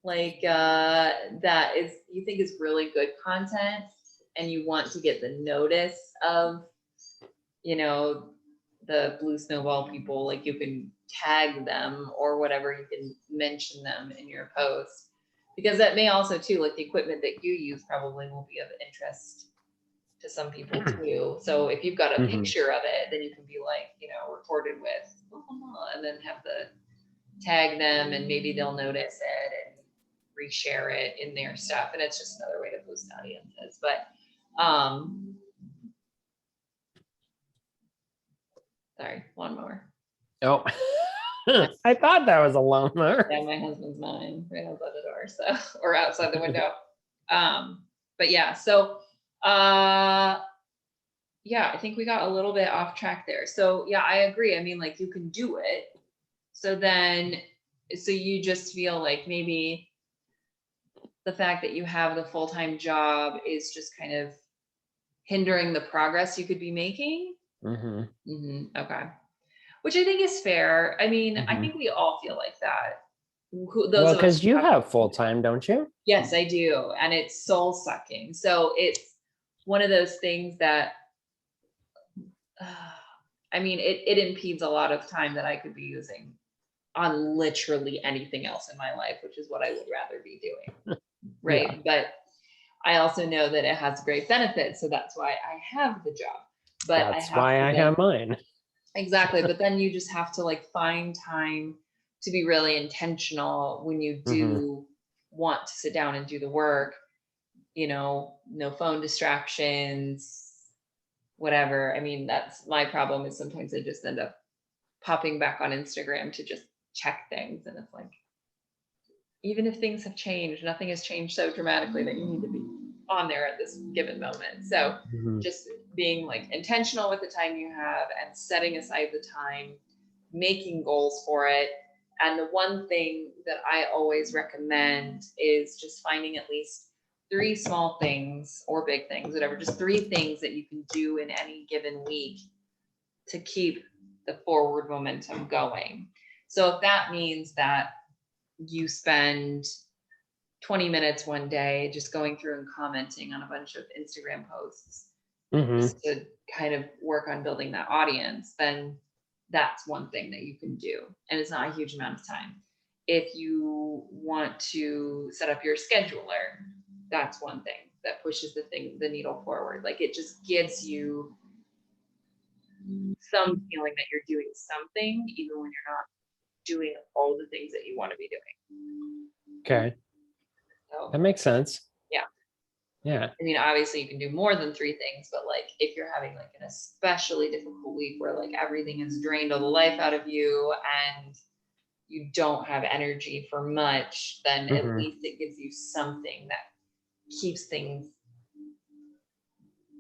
like that is you think is really good content and you want to get the notice of you know the blue snowball people, like you can tag them or whatever, you can mention them in your post, because that may also too, like the equipment that you use probably will be of interest to some people too. So if you've got a mhm. picture of it, then you can be like, recorded with blah, blah, blah, and then have the tag them and maybe they'll notice it and reshare it in their stuff. And it's just another way to boost audiences. But sorry, lawnmower. Oh, I thought that was a loner. Yeah, my husband's mine right outside the door, so or outside the window. But yeah, so yeah, I think we got a little bit off track there. So yeah, I agree. I mean, like you can do it. So you just feel like maybe the fact that you have the full-time job is just kind of hindering the progress you could be making. Mm-hmm. Okay. Which I think is fair. I mean, I Mm-hmm. think we all feel like that. Those Well, of us because who you have, have full time, don't you? yes, I do. And it's soul sucking. So it's one of those things that, I mean, it impedes a lot of time that I could be using on literally anything else in my life, which is what I would rather be doing. Yeah, Right. But I also know that it has great benefits. So that's why I have the job. But I that's have why to I then, have mine. exactly. But then you just have to like find time to be really intentional when you Mm-hmm. do want to sit down and do the work, no phone distractions, whatever. I mean, that's my problem is sometimes I just end up popping back on Instagram to just check things. And it's like, even if things have changed, nothing has changed so dramatically that you need to be on there at this given moment. So Mm-hmm. just being like intentional with the time you have and setting aside the time, making goals for it. And the one thing that I always recommend is just finding at least 3 small things or big things, whatever, just 3 things that you can do in any given week to keep the forward momentum going. So if that means that you spend 20 minutes one day just going through and commenting on a bunch of Instagram posts Mm-hmm. just to kind of work on building that audience, then that's one thing that you can do. And it's not a huge amount of time. If you want to set up your scheduler, that's one thing that pushes the needle forward. Like it just gives you some feeling that you're doing something, even when you're not doing all the things that you want to be doing. Okay. So, That makes sense. yeah. Yeah. I mean, obviously you can do more than 3 things, but like if you're having like an especially difficult week where like everything has drained all the life out of you and you don't have energy for much, then at least it gives you something that keeps things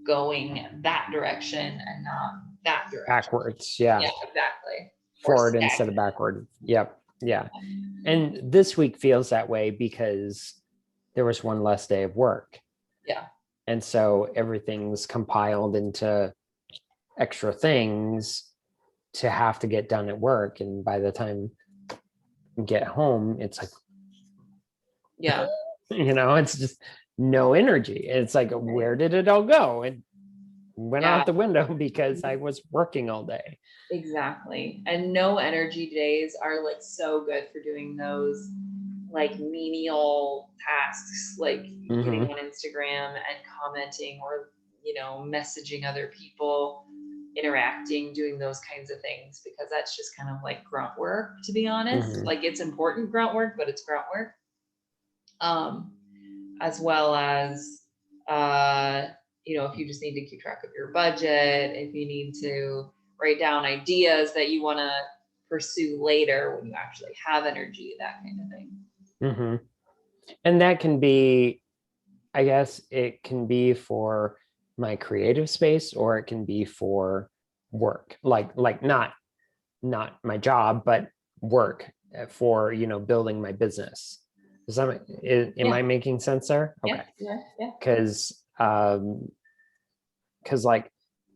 going that direction and not that direction. Backwards. Yeah. Yeah, exactly. Forward instead of backward. Yep. Yeah. And this week feels that way because there was one less day of work. Yeah. And so everything's compiled into extra things to have to get done at work. And by the time you get home, it's like, yeah, it's just no energy. It's like, where did it all go? It went out the window because I was working all day. Exactly. And no energy days are like so good for doing those like menial tasks, like getting on Instagram and commenting or, messaging other people, interacting, doing those kinds of things, because that's just kind of like grunt work, to be honest. Like it's important grunt work, but it's grunt work. As well as, if you just need to keep track of your budget, if you need to write down ideas that you want to pursue later when you actually have energy, that kind of thing. And that can be, I guess it can be for my creative space, or it can be for work, like not my job, but work for, building my business. Am I making sense there? Okay. Yeah. Because like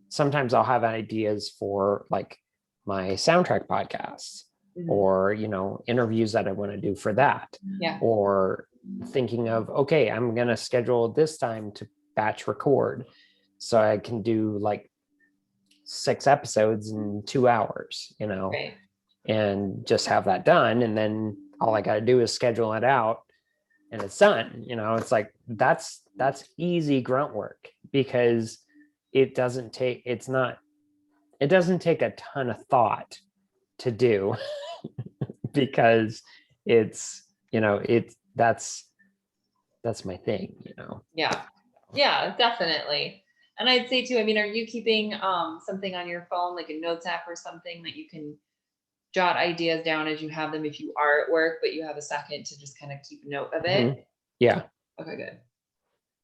sometimes I'll have ideas for like my soundtrack podcasts, or interviews that I want to do for that, or thinking of, okay, I'm going to schedule this time to batch record so I can do like 6 episodes in 2 hours, and just have that done, and then all I got to do is schedule it out and it's done. It's like that's easy grunt work, because it doesn't take a ton of thought to do because it's that's my thing. Yeah, definitely. And I'd say too, I mean, are you keeping something on your phone, like a notes app or something that you can jot ideas down as you have them if you are at work, but you have a second to just kind of keep note of it? Yeah. Okay, good.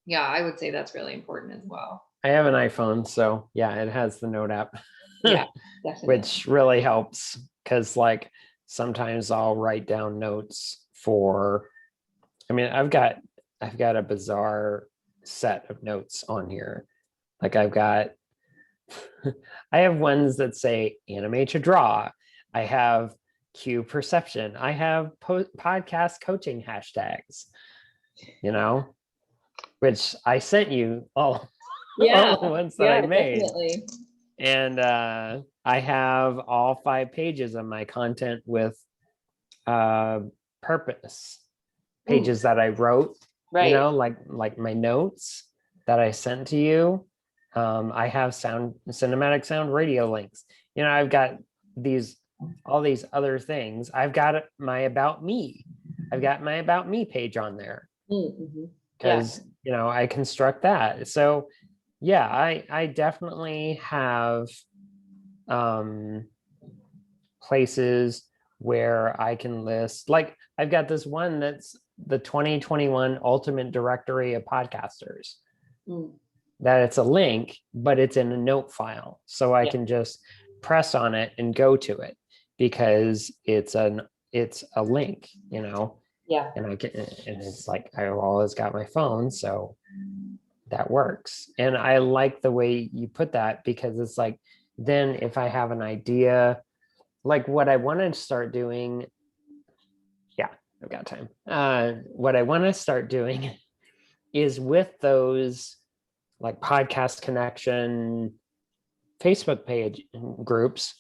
Yeah, I would say that's really important as well. I have an iPhone, so yeah, it has the note app. Yeah, definitely. Which really helps, because like sometimes I'll write down notes for, I've got a bizarre set of notes on here. Like I have ones that say animate to draw. I have cue perception. I have podcast coaching hashtags, which I sent you all the ones that I made. Definitely. And I have all 5 pages of my content with purpose pages that I wrote, like my notes that I sent to you. I have cinematic sound radio links. I've got all these other things. I've got my about me. I've got my about me page on there, because I construct that. So yeah, I definitely have places where I can list, like I've got this one that's the 2021 Ultimate Directory of Podcasters. That it's a link, but it's in a note file. So I can just press on it and go to it, because it's a link, Yeah. And it's like, I've always got my phone, so that works. And I like the way you put that, because it's like, then if I have an idea, like what I want to start doing, I've got time. What I want to start doing is with those like Podcast Connection Facebook page groups,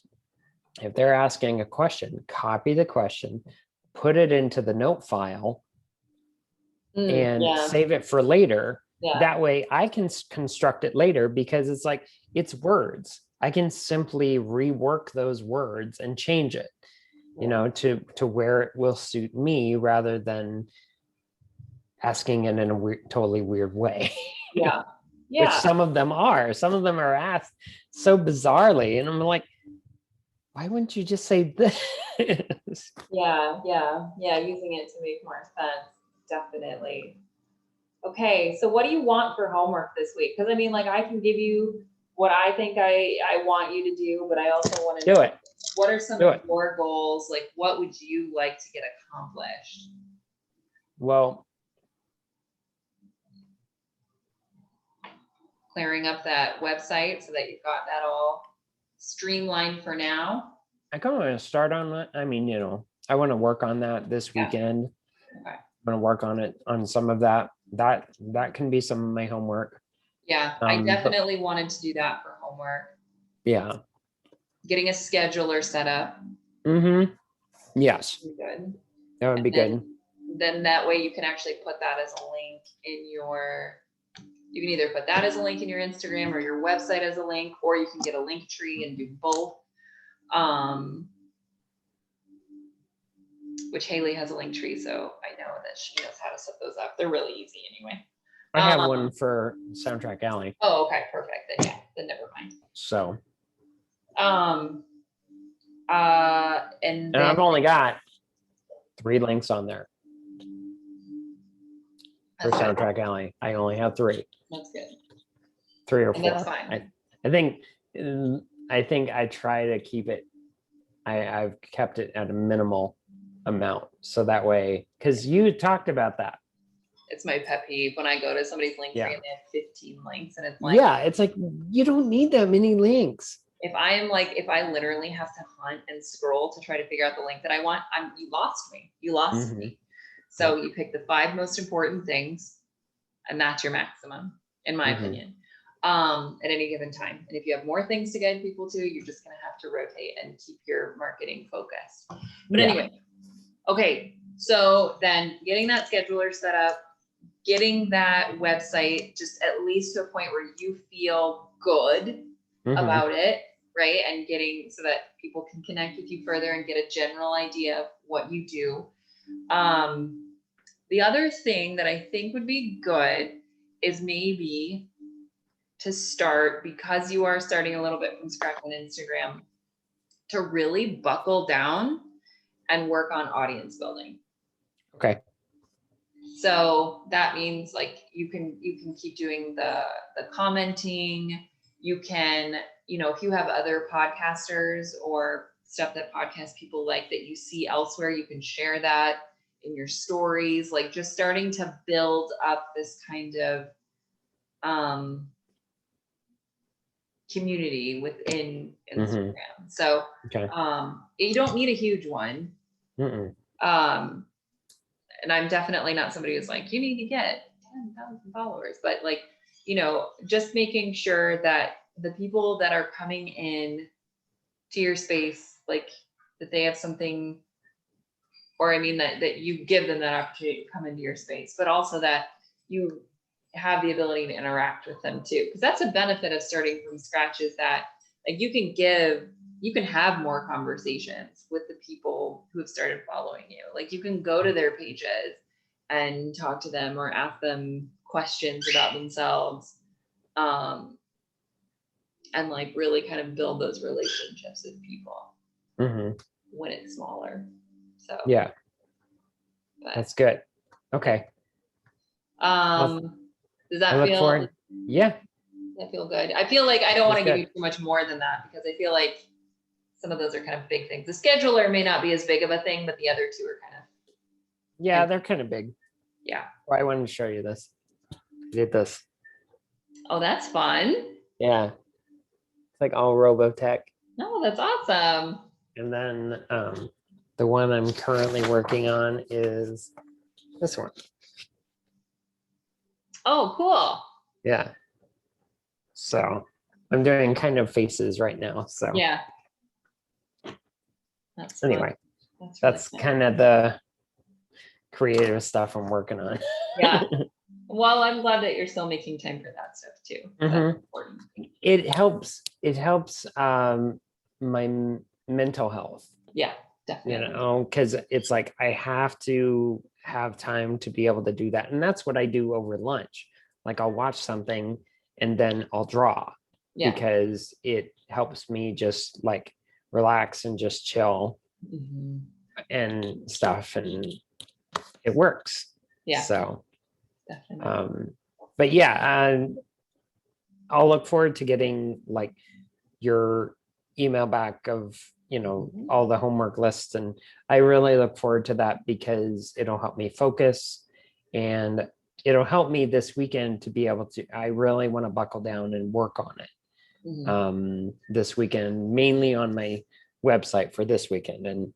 if they're asking a question, copy the question, put it into the note file, and save it for later. That way I can construct it later, because it's like, it's words. I can simply rework those words and change it. you know, to where it will suit me rather than asking it in a weird, totally weird way. Yeah. Which Yeah. some of them are. Some of them are asked so bizarrely. And I'm like, why wouldn't you just say this? Yeah. Yeah. Yeah. Using it to make more sense. Definitely. Okay. So what do you want for homework this week? Because I mean, like I can give you what I think I want you to do, but I also want to Do know it. what are some Do of it. your goals? Like what would you like to get accomplished? Well, Clearing up that website so that you've got that all streamlined for now. I kind of want to start on that. I mean, you know, I want to work on that this Yeah. weekend. Okay. I'm going to work on it, on some of that. That can be some of my homework. Yeah, I But definitely wanted to do that for homework. yeah. Getting a scheduler set up. Yes, would be good. that would be good. Then that way you can actually put that as a link in your, you can either put that as a link in your Instagram or your website as a link, or you can get a link tree and do both. Which Haley has a link tree, so I know that she knows how to set those up. They're really easy anyway. I have one for Soundtrack Alley. Oh, okay, perfect. Then yeah, then never mind. So. And And I've only got 3 links on there for Soundtrack Alley. I only have 3. That's good. 3 or And 4. that's fine. I think I try to keep it. I've kept it at a minimal amount, so that way, because you talked about that. It's my pet peeve when I go to somebody's link Yeah. tree and they have 15 links, and it's like, yeah, it's like you don't need that many links. if I literally have to hunt and scroll to try to figure out the link that I want, you lost me. You lost me. So you pick the 5 most important things, and that's your maximum, in my opinion, at any given time. And if you have more things to guide people to, you're just gonna have to rotate and keep your marketing focused. But anyway, okay. So then getting that scheduler set up, getting that website just at least to a point where you feel good about it, right? And getting so that people can connect with you further and get a general idea of what you do. The other thing that I think would be good is maybe to start, because you are starting a little bit from scratch on Instagram, to really buckle down and work on audience building. Okay. So that means like you can keep doing the commenting. You can, you know, if you have other podcasters or stuff that podcast people like that you see elsewhere, you can share that in your stories, like just starting to build up this kind of community within Instagram. So you don't need a huge one. And I'm definitely not somebody who's like, you need to get 10,000 followers, but like, you know, just making sure that the people that are coming in to your space, like that they have something, or I mean, that you give them that opportunity to come into your space, but also that you have the ability to interact with them too. Because that's a benefit of starting from scratch, is that like you can have more conversations with the people who have started following you. Like you can go to their pages and talk to them or ask them questions about themselves. And like really kind of build those relationships with people when it's smaller. So yeah, that's good. Okay. Does that feel forward. Yeah. I feel good. I feel like I don't want to give you too much more than that, because I feel like some of those are kind of big things. The scheduler may not be as big of a thing, but the other 2 are kind of. Yeah, they're kind of big. Yeah. Well, I wanted to show you this. I did this. Oh, that's fun. Yeah. It's like all Robotech. No, that's awesome. And then the one I'm currently working on is this one. Oh, cool. Yeah. So I'm doing kind of faces right now. So yeah. That's anyway, that's, that's really kind of the creative stuff I'm working on. Yeah. Well, I'm glad that you're still making time for that stuff too. That's important. It helps my mental health. Yeah. Definitely. because it's like I have to have time to be able to do that. And that's what I do over lunch. Like I'll watch something and then I'll draw Yeah. because it helps me just like relax and just chill Mhm. and stuff. And it works. Yeah, So, definitely. but yeah, I'll look forward to getting like your email back of Mhm. all the homework lists, and I really look forward to that because it'll help me focus and it'll help me this weekend to be able to. I really want to buckle down and work on it Mhm. this weekend, mainly on my website for this weekend, and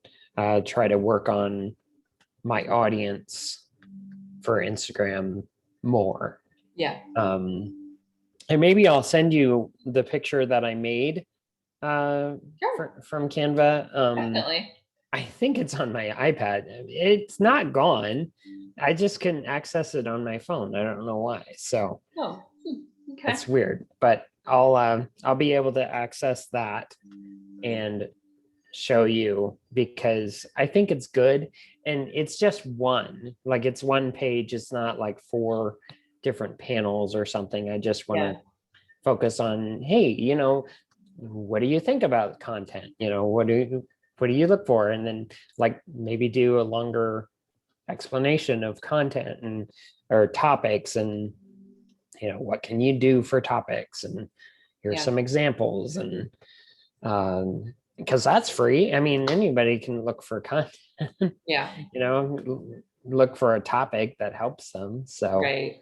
try to work on my audience for Instagram more. Yeah, And maybe I'll send you the picture that I made sure, from Canva. definitely. I think it's on my iPad. It's not gone. I just can access it on my phone. I don't know why. So Oh, okay. it's weird, but I'll be able to access that and show you because I think it's good. And it's just one, like it's one page. It's not like four different panels or something. I just want Yeah, to focus on, hey, what do you think about content? What do you look for? And then like maybe do a longer explanation of content and or topics and what can you do for topics and here's yeah, some examples and because that's free. I mean, anybody can look for content, yeah, you know, look for a topic that helps them. So, right.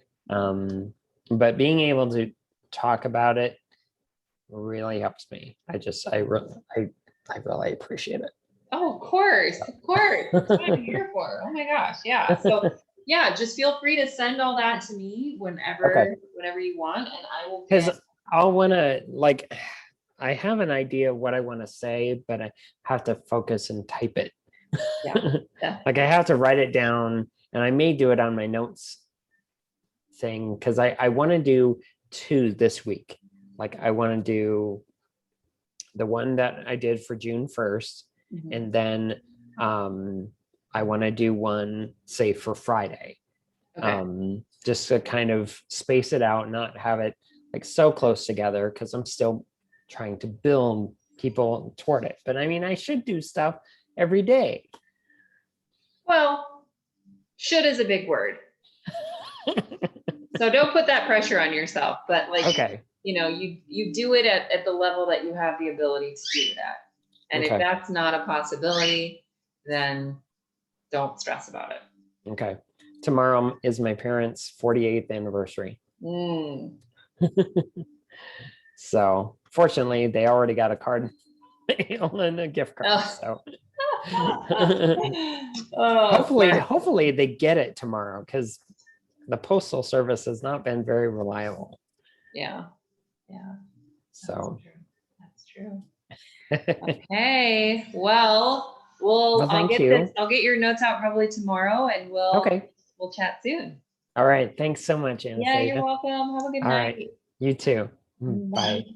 but being able to talk about it really helps me. I really appreciate Oh, of course, of course. That's what I'm it. here for. Oh my gosh, yeah. So yeah, just feel free to send all that to me Okay. whenever you want, and I will Because get. I'll want to like, I have an idea of what I want to say, but I have to focus and type it. Yeah, yeah. Like I have to write it down, and I may do it on my notes thing because I want to do two this week. Like I want to do the one that I did for June 1st, Mhm. and then I want to do one say for Friday. Okay. Just to kind of space it out, not have it like so close together because I'm still trying to build people toward it. But I mean, I should do stuff every day. Well, should is a big word. So don't put that pressure on yourself, but like, Okay. you do it at the level that you have the ability to do that. And if Okay. that's not a possibility, then don't stress about it. Okay. Tomorrow is my parents' 48th anniversary. Mm. So fortunately, they already got a card and a gift card. Oh. So Oh, hopefully, smart. hopefully they get it tomorrow because the postal service has not been very reliable. Yeah. Yeah. That's So true. That's true. Okay. Well, well, thank you. I'll get your notes out probably tomorrow and Okay. we'll chat soon. All right. Thanks so much, Yeah, you're Anastasia. welcome. Have a good All right. night. You too. Bye. Bye.